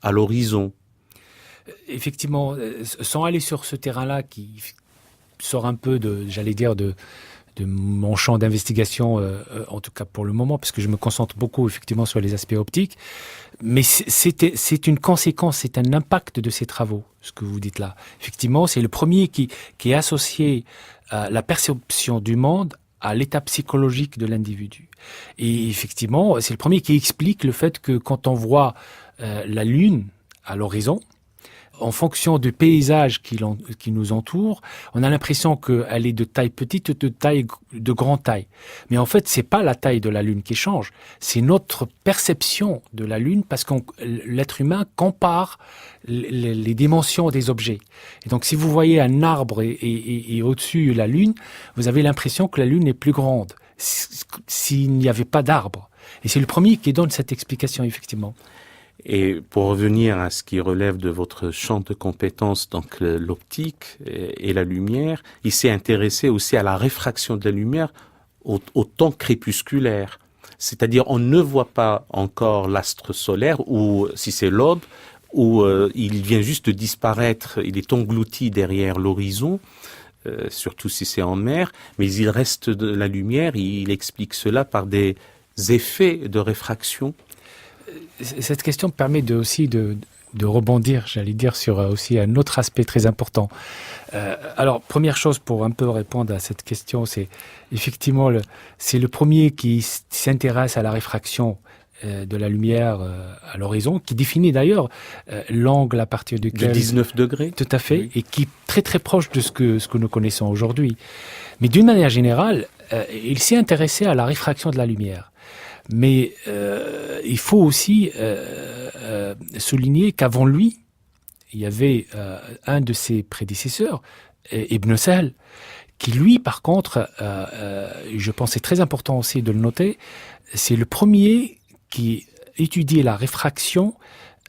à l'horizon. Effectivement, sans aller sur ce terrain-là qui sort un peu de mon champ d'investigation, en tout cas pour le moment, parce que je me concentre beaucoup effectivement sur les aspects optiques. Mais c'est une conséquence, c'est un impact de ces travaux, ce que vous dites là. Effectivement, c'est le premier qui est associé à la perception du monde à l'état psychologique de l'individu. Et effectivement, c'est le premier qui explique le fait que quand on voit la Lune à l'horizon, en fonction du paysage qui nous entoure, on a l'impression qu'elle est de taille petite, de grande taille. Mais en fait, c'est pas la taille de la Lune qui change, c'est notre perception de la Lune, parce que l'être humain compare les dimensions des objets. Et donc, si vous voyez un arbre et au-dessus la Lune, vous avez l'impression que la Lune est plus grande s'il n'y avait pas d'arbre. Et c'est le premier qui donne cette explication, effectivement. Et pour revenir à ce qui relève de votre champ de compétences, donc l'optique et la lumière, il s'est intéressé aussi à la réfraction de la lumière au temps crépusculaire. C'est-à-dire, on ne voit pas encore l'astre solaire, ou si c'est l'aube, où il vient juste de disparaître, il est englouti derrière l'horizon, surtout si c'est en mer, mais il reste de la lumière, il explique cela par des effets de réfraction. Cette question permet aussi de rebondir, j'allais dire, sur aussi un autre aspect très important. Alors, première chose pour un peu répondre à cette question, c'est effectivement, c'est le premier qui s'intéresse à la réfraction de la lumière à l'horizon, qui définit d'ailleurs l'angle à partir duquel... De 19 degrés. Tout à fait, oui. Et qui est très très proche de ce que nous connaissons aujourd'hui. Mais d'une manière générale, il s'est intéressé à la réfraction de la lumière. Mais il faut aussi souligner qu'avant lui, il y avait un de ses prédécesseurs, Ibn Sahl, qui lui, par contre, je pense c'est très important aussi de le noter, c'est le premier qui étudiait la réfraction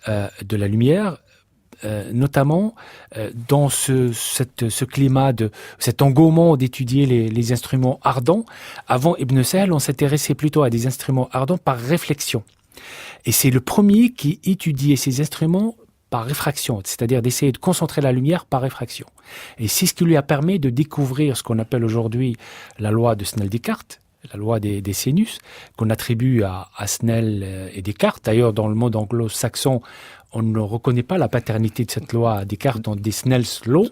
de la lumière, notamment dans ce climat cet engouement d'étudier les instruments ardents. Avant Ibn Sahl, on s'intéressait plutôt à des instruments ardents par réflexion. Et c'est le premier qui étudiait ces instruments par réfraction, c'est-à-dire d'essayer de concentrer la lumière par réfraction. Et c'est ce qui lui a permis de découvrir ce qu'on appelle aujourd'hui la loi de Snell-Descartes, la loi des sinus, qu'on attribue à Snell et Descartes. D'ailleurs, dans le monde anglo-saxon, on ne reconnaît pas la paternité de cette loi à Descartes, on dit Snell's Law,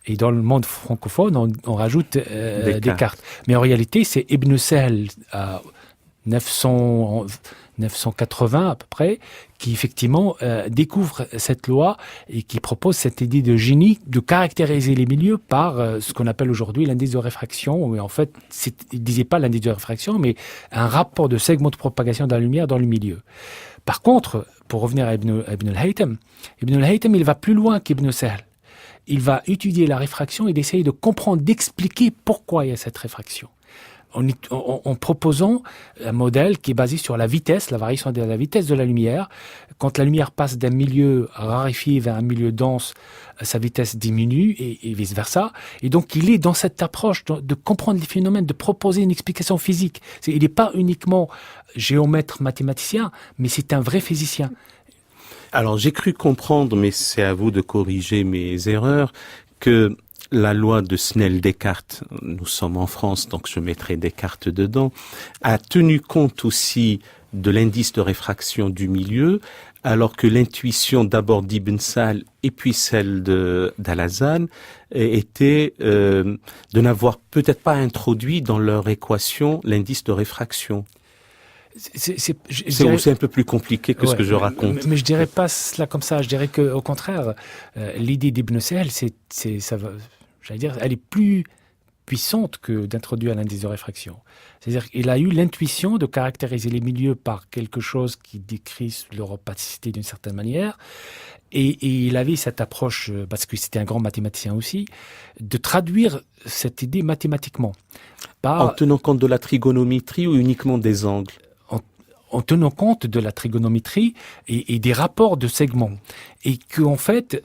et dans le monde francophone, on rajoute Descartes. Mais en réalité, c'est Ibn Sahl, 980 à peu près, qui effectivement découvre cette loi et qui propose cette idée de génie de caractériser les milieux par ce qu'on appelle aujourd'hui l'indice de réfraction. Mais en fait, il ne disait pas l'indice de réfraction, mais un rapport de segment de propagation de la lumière dans le milieu. Par contre, pour revenir à Ibn al-Haytham, il va plus loin qu'Ibn Sahl. Il va étudier la réfraction et d'essayer de comprendre, d'expliquer pourquoi il y a cette réfraction. En proposant un modèle qui est basé sur la vitesse, la variation de la vitesse de la lumière. Quand la lumière passe d'un milieu raréfié vers un milieu dense, sa vitesse diminue et vice-versa. Et donc, il est dans cette approche de comprendre les phénomènes, de proposer une explication physique. Il n'est pas uniquement géomètre, mathématicien, mais c'est un vrai physicien. Alors, j'ai cru comprendre, mais c'est à vous de corriger mes erreurs, que la loi de Snell-Descartes, nous sommes en France, donc je mettrai Descartes dedans, a tenu compte aussi de l'indice de réfraction du milieu, alors que l'intuition d'abord d'Ibn Sahl et puis celle d'Al-Hazen était de n'avoir peut-être pas introduit dans leur équation l'indice de réfraction. C'est aussi un peu plus compliqué que ce que je raconte. Mais je dirais pas cela comme ça. Je dirais que, au contraire, l'idée d'Ibn Sahl, elle est plus puissante que d'introduire l'indice de réfraction. C'est-à-dire qu'il a eu l'intuition de caractériser les milieux par quelque chose qui décrit leur opacité d'une certaine manière. Et il avait cette approche, parce que c'était un grand mathématicien aussi, de traduire cette idée mathématiquement. En tenant compte de la trigonométrie ou uniquement des angles ? En tenant compte de la trigonométrie et des rapports de segments. Et qu'en fait,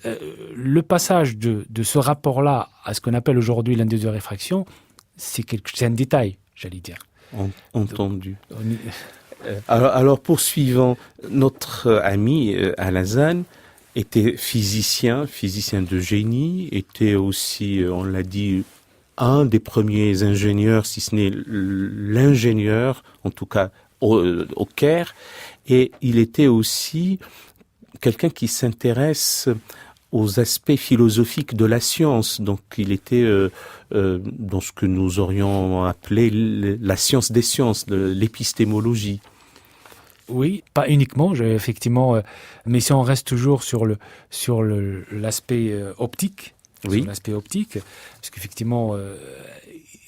le passage de ce rapport-là à ce qu'on appelle aujourd'hui l'indice de réfraction, c'est un détail, j'allais dire. Entendu. Alors, poursuivant, notre ami Alassane était physicien de génie, était aussi, on l'a dit, un des premiers ingénieurs, si ce n'est l'ingénieur, en tout cas au Caire, et il était aussi quelqu'un qui s'intéresse aux aspects philosophiques de la science. Donc il était dans ce que nous aurions appelé la science des sciences, l'épistémologie. Oui, pas uniquement, effectivement, mais si on reste toujours sur l'aspect optique, Oui. sur l'aspect optique, parce qu'effectivement,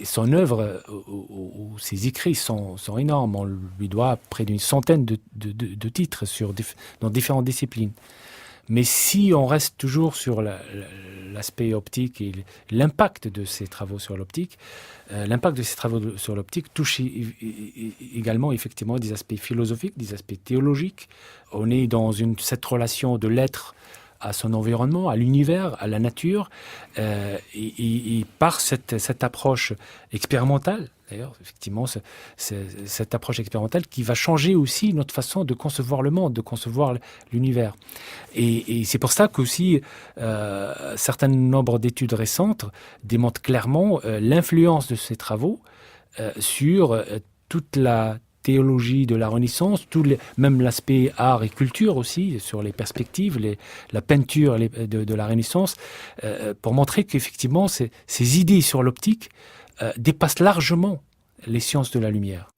son œuvre ou ses écrits sont énormes. On lui doit près d'une centaine de titres dans différentes disciplines. Mais si on reste toujours sur l'aspect optique et l'impact de ses travaux sur l'optique, touche également effectivement des aspects philosophiques, des aspects théologiques. On est dans cette relation de l'être à son environnement, à l'univers, à la nature, et par cette approche expérimentale, d'ailleurs, effectivement, cette approche expérimentale qui va changer aussi notre façon de concevoir le monde, de concevoir l'univers. Et c'est pour ça qu'aussi, un certain nombre d'études récentes démontrent clairement l'influence de ces travaux sur toute la théologie de la Renaissance, même l'aspect art et culture aussi, sur les perspectives, la peinture de la Renaissance, pour montrer qu'effectivement, ces idées sur l'optique dépassent largement les sciences de la lumière.